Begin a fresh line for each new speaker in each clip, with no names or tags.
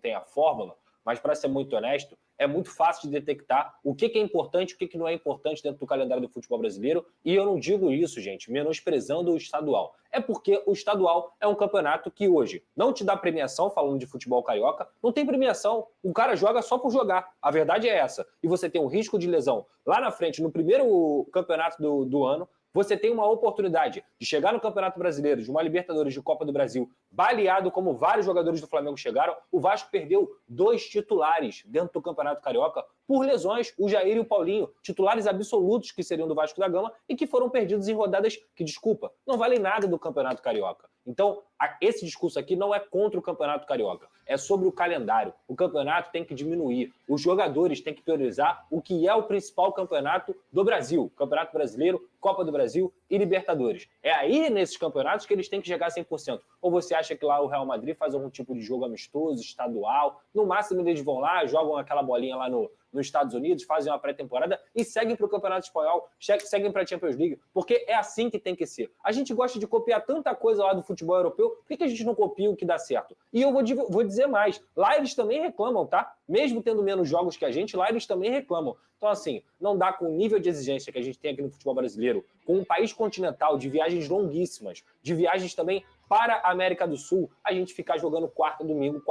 tem a fórmula, mas para ser muito honesto, é muito fácil de detectar o que é importante e o que não é importante dentro do calendário do futebol brasileiro. E eu não digo isso, gente, menosprezando o estadual. É porque o estadual é um campeonato que hoje não te dá premiação, falando de futebol carioca, não tem premiação. O cara joga só por jogar. A verdade é essa. E você tem um risco de lesão lá na frente, no primeiro campeonato do ano. Você tem uma oportunidade de chegar no Campeonato Brasileiro, de uma Libertadores, de Copa do Brasil, baleado como vários jogadores do Flamengo chegaram. O Vasco perdeu 2 titulares dentro do Campeonato Carioca por lesões, o Jair e o Paulinho, titulares absolutos que seriam do Vasco da Gama e que foram perdidos em rodadas que, desculpa, não valem nada do Campeonato Carioca. Então, esse discurso aqui não é contra o Campeonato Carioca, é sobre o calendário. O campeonato tem que diminuir, os jogadores têm que priorizar o que é o principal campeonato do Brasil, Campeonato Brasileiro, Copa do Brasil e Libertadores. É aí, nesses campeonatos, que eles têm que chegar a 100%. Ou você acha que lá o Real Madrid faz algum tipo de jogo amistoso, estadual, no máximo eles vão lá, jogam aquela bolinha lá nos Estados Unidos, fazem uma pré-temporada e seguem para o Campeonato Espanhol, seguem para a Champions League, porque é assim que tem que ser. A gente gosta de copiar tanta coisa lá do futebol europeu, por que a gente não copia o que dá certo? E eu vou dizer mais, lá eles também reclamam, tá? Mesmo tendo menos jogos que a gente, lá eles também reclamam. Então, assim, não dá com o nível de exigência que a gente tem aqui no futebol brasileiro, com um país continental, de viagens longuíssimas, de viagens também para a América do Sul, a gente ficar jogando quarta, domingo,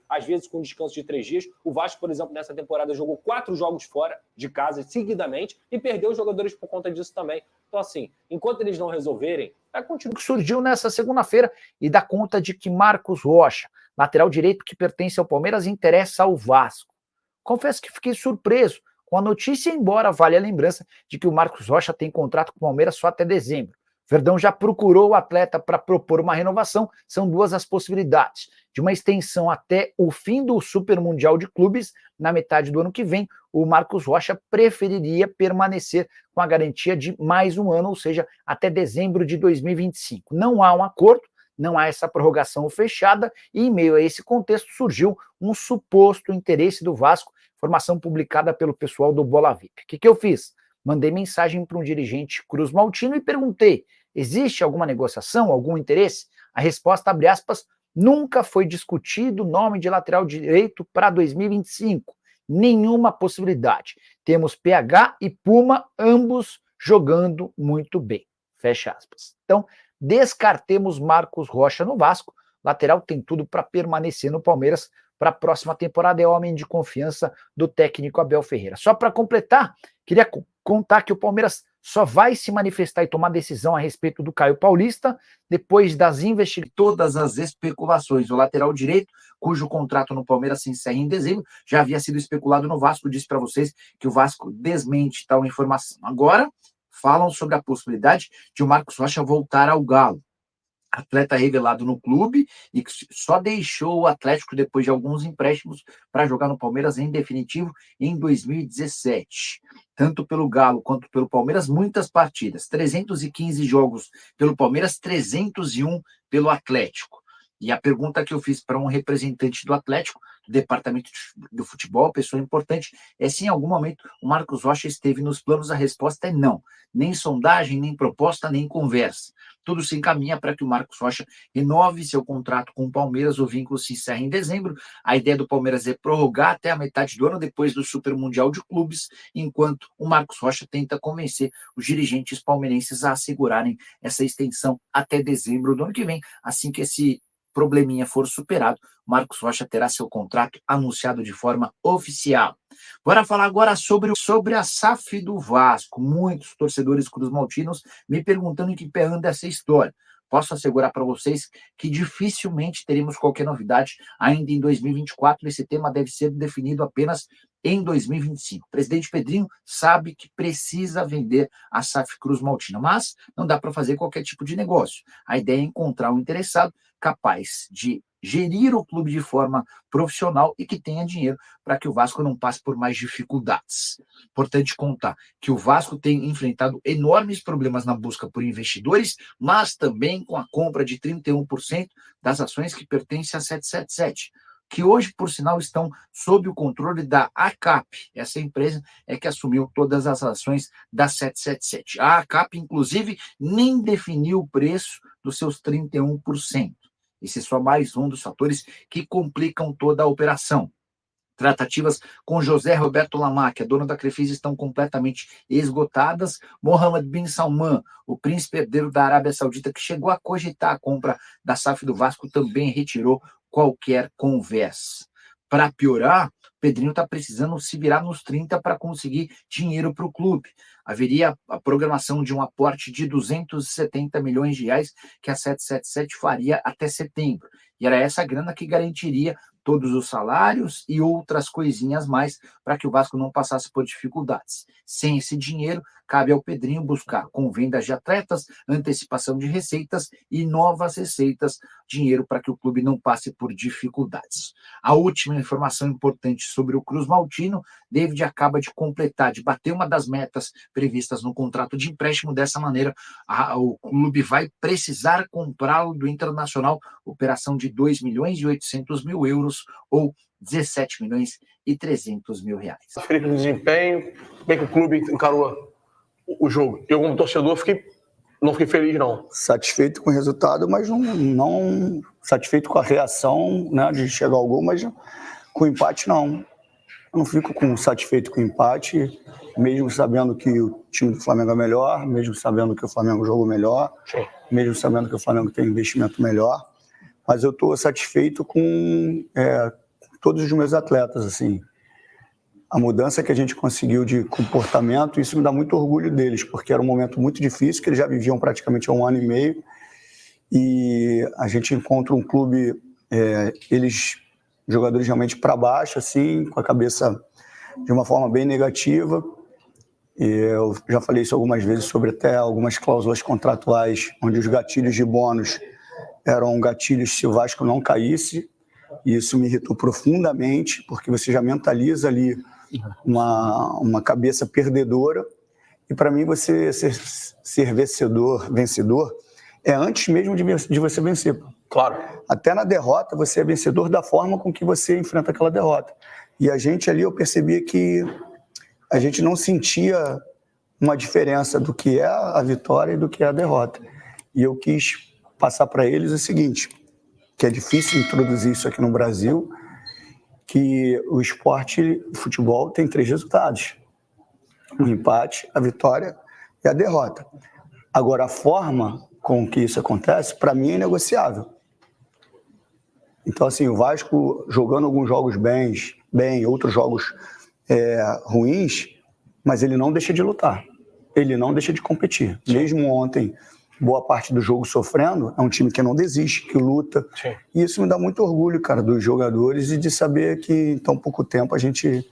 às vezes com descanso de 3 dias. O Vasco, por exemplo, nessa temporada jogou 4 jogos fora de casa seguidamente e perdeu os jogadores por conta disso também. Então, assim, enquanto eles não resolverem, vai continuar.
Surgiu nessa segunda-feira e dá conta de que Marcos Rocha, lateral direito que pertence ao Palmeiras, interessa ao Vasco. Confesso que fiquei surpreso com a notícia, embora valha a lembrança de que o Marcos Rocha tem contrato com o Palmeiras só até dezembro. Verdão já procurou o atleta para propor uma renovação, são 2 as possibilidades, de uma extensão até o fim do Super Mundial de Clubes, na metade do ano que vem. O Marcos Rocha preferiria permanecer com a garantia de mais um ano, ou seja, até dezembro de 2025. Não há um acordo, não há essa prorrogação fechada, e em meio a esse contexto surgiu um suposto interesse do Vasco, informação publicada pelo pessoal do Bola VIP. O que eu fiz? Mandei mensagem para um dirigente Cruz Maltino e perguntei: existe alguma negociação, algum interesse? A resposta, abre aspas, nunca foi discutido o nome de lateral direito para 2025. Nenhuma possibilidade. Temos PH e Puma, ambos jogando muito bem. Fecha aspas. Então, descartemos Marcos Rocha no Vasco. Lateral tem tudo para permanecer no Palmeiras para a próxima temporada. É homem de confiança do técnico Abel Ferreira. Só para completar, queria contar que o Palmeiras só vai se manifestar e tomar decisão a respeito do Caio Paulista depois das investigações. Todas as especulações. O lateral direito, cujo contrato no Palmeiras se encerra em dezembro, já havia sido especulado no Vasco. Disse para vocês que o Vasco desmente tal informação. Agora, falam sobre a possibilidade de o Marcos Rocha voltar ao Galo. Atleta revelado no clube e que só deixou o Atlético depois de alguns empréstimos para jogar no Palmeiras em definitivo em 2017. Tanto pelo Galo quanto pelo Palmeiras, muitas partidas. 315 jogos pelo Palmeiras, 301 pelo Atlético. E a pergunta que eu fiz para um representante do Atlético, do departamento do futebol, pessoa importante, é se em algum momento o Marcos Rocha esteve nos planos. A resposta é não. Nem sondagem, nem proposta, nem conversa. Tudo se encaminha para que o Marcos Rocha renove seu contrato com o Palmeiras. O vínculo se encerra em dezembro. A ideia do Palmeiras é prorrogar até a metade do ano, depois do Super Mundial de Clubes, enquanto o Marcos Rocha tenta convencer os dirigentes palmeirenses a assegurarem essa extensão até dezembro do ano que vem. Assim que esse probleminha for superado, Marcos Rocha terá seu contrato anunciado de forma oficial. Bora falar agora sobre a SAF do Vasco. Muitos torcedores cruzmaltinos me perguntando em que pé anda essa história. Posso assegurar para vocês que dificilmente teremos qualquer novidade ainda em 2024. Esse tema deve ser definido apenas em 2025. O presidente Pedrinho sabe que precisa vender a SAF Cruzmaltina, mas não dá para fazer qualquer tipo de negócio. A ideia é encontrar um interessado capaz de gerir o clube de forma profissional e que tenha dinheiro para que o Vasco não passe por mais dificuldades. Importante contar que o Vasco tem enfrentado enormes problemas na busca por investidores, mas também com a compra de 31% das ações que pertencem à 777, que hoje, por sinal, estão sob o controle da ACAP. Essa empresa é que assumiu todas as ações da 777. A ACAP, inclusive, nem definiu o preço dos seus 31%. Esse é só mais um dos fatores que complicam toda a operação. Tratativas com José Roberto Lamarque, dono da Crefisa, estão completamente esgotadas. Mohammed bin Salman, o príncipe herdeiro da Arábia Saudita, que chegou a cogitar a compra da SAF do Vasco, também retirou qualquer conversa. Para piorar, Pedrinho está precisando se virar nos 30 para conseguir dinheiro para o clube. Haveria a programação de um aporte de 270 milhões de reais que a 777 faria até setembro. E era essa grana que garantiria todos os salários e outras coisinhas mais para que o Vasco não passasse por dificuldades. Sem esse dinheiro, cabe ao Pedrinho buscar com vendas de atletas, antecipação de receitas e novas receitas, dinheiro para que o clube não passe por dificuldades. A última informação importante sobre o Cruz Maltino: David acaba de completar, de bater uma das metas previstas no contrato de empréstimo. Dessa maneira, o clube vai precisar comprá-lo do Internacional, operação de 2.800.000 euros, ou 17 milhões e 300 mil reais.
Felipe, no desempenho, bem que o clube encarou o jogo. Eu, como torcedor, não fiquei feliz, não.
Satisfeito com o resultado, mas não satisfeito com a reação, né, de chegar ao gol, mas com o empate, não. Eu não fico satisfeito com o empate, mesmo sabendo que o time do Flamengo é melhor, mesmo sabendo que o Flamengo jogou melhor, sim, mesmo sabendo que o Flamengo tem investimento melhor, mas eu estou satisfeito com todos os meus atletas, assim. A mudança que a gente conseguiu de comportamento, isso me dá muito orgulho deles, porque era um momento muito difícil, que eles já viviam praticamente há 1 ano e meio, e a gente encontra um clube, jogadores realmente para baixo, assim, com a cabeça de uma forma bem negativa. Eu já falei isso algumas vezes, sobre até algumas cláusulas contratuais, onde os gatilhos de bônus eram gatilhos se o Vasco não caísse, e isso me irritou profundamente, porque você já mentaliza ali uma cabeça perdedora, e para mim você ser vencedor é antes mesmo de você vencer.
Claro.
Até na derrota você é vencedor da forma com que você enfrenta aquela derrota. E a gente ali, eu percebia que a gente não sentia uma diferença do que é a vitória e do que é a derrota. E eu quis passar para eles o seguinte, que é difícil introduzir isso aqui no Brasil, que o esporte, o futebol, tem 3 resultados: o empate, a vitória e a derrota. Agora, a forma com que isso acontece, para mim, é inegociável. Então, assim, o Vasco jogando alguns jogos bem, outros jogos ruins, mas ele não deixa de lutar, ele não deixa de competir. Sim. Mesmo ontem, boa parte do jogo sofrendo, é um time que não desiste, que luta. Sim. E isso me dá muito orgulho, cara, dos jogadores, e de saber que em tão pouco tempo a gente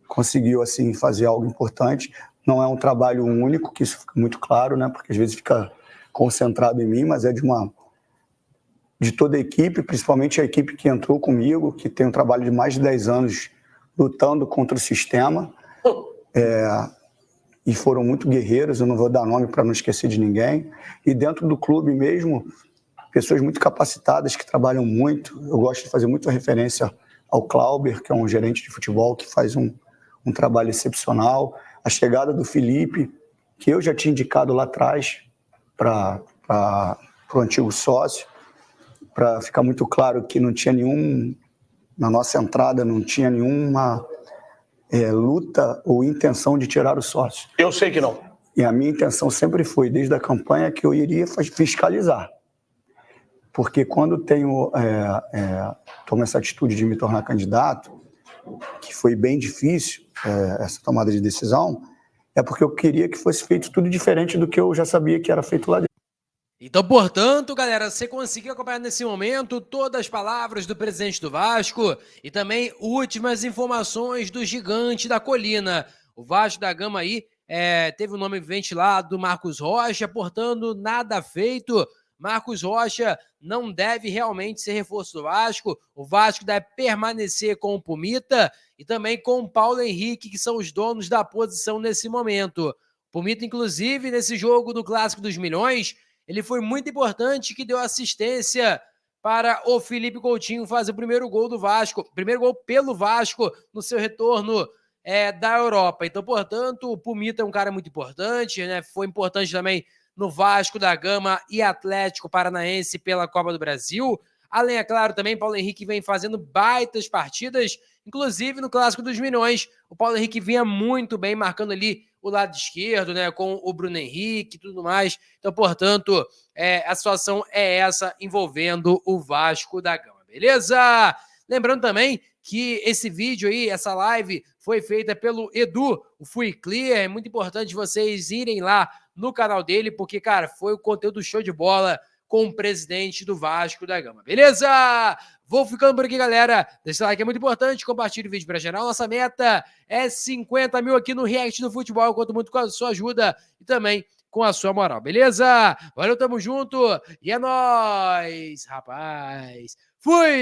conseguiu, assim, fazer algo importante. Não é um trabalho único, que isso fica muito claro, né? Porque às vezes fica concentrado em mim, mas é de toda a equipe, principalmente a equipe que entrou comigo, que tem um trabalho de mais de 10 anos lutando contra o sistema. E foram muito guerreiros, eu não vou dar nome para não esquecer de ninguém. E dentro do clube mesmo, pessoas muito capacitadas, que trabalham muito. Eu gosto de fazer muita referência ao Clauber, que é um gerente de futebol que faz um trabalho excepcional. A chegada do Felipe, que eu já tinha indicado lá atrás para o antigo sócio, para ficar muito claro que não tinha na nossa entrada, não tinha nenhuma luta ou intenção de tirar o sócio.
Eu sei que não.
E a minha intenção sempre foi, desde a campanha, que eu iria fiscalizar. Porque quando tomo essa atitude de me tornar candidato, que foi bem difícil, essa tomada de decisão, é porque eu queria que fosse feito tudo diferente do que eu já sabia que era feito lá dentro.
Então, portanto, galera, você conseguiu acompanhar nesse momento todas as palavras do presidente do Vasco e também últimas informações do gigante da colina. O Vasco da Gama aí teve o nome ventilado, Marcos Rocha, portanto, nada feito. Marcos Rocha não deve realmente ser reforço do Vasco. O Vasco deve permanecer com o Pumita e também com o Paulo Henrique, que são os donos da posição nesse momento. O Pumita, inclusive, nesse jogo do Clássico dos Milhões, ele foi muito importante, que deu assistência para o Felipe Coutinho fazer o primeiro gol do Vasco, primeiro gol pelo Vasco no seu retorno da Europa. Então, portanto, o Pumita é um cara muito importante, né? Foi importante também no Vasco da Gama e Atlético Paranaense pela Copa do Brasil. Além, é claro, também Paulo Henrique vem fazendo baitas partidas, inclusive no Clássico dos Milhões, o Paulo Henrique vinha muito bem, marcando ali o lado esquerdo, né, com o Bruno Henrique e tudo mais. Então, portanto, a situação é essa envolvendo o Vasco da Gama, beleza? Lembrando também que esse vídeo aí, essa live, foi feita pelo Edu, o Fui Clear. É muito importante vocês irem lá no canal dele, porque, cara, foi o conteúdo show de bola com o presidente do Vasco da Gama, beleza? Vou ficando por aqui, galera. Deixa o like, é muito importante. Compartilhe o vídeo para geral. Nossa meta é 50 mil aqui no React do Futebol. Eu conto muito com a sua ajuda e também com a sua moral, beleza? Valeu, tamo junto. E é nóis, rapaz. Fui!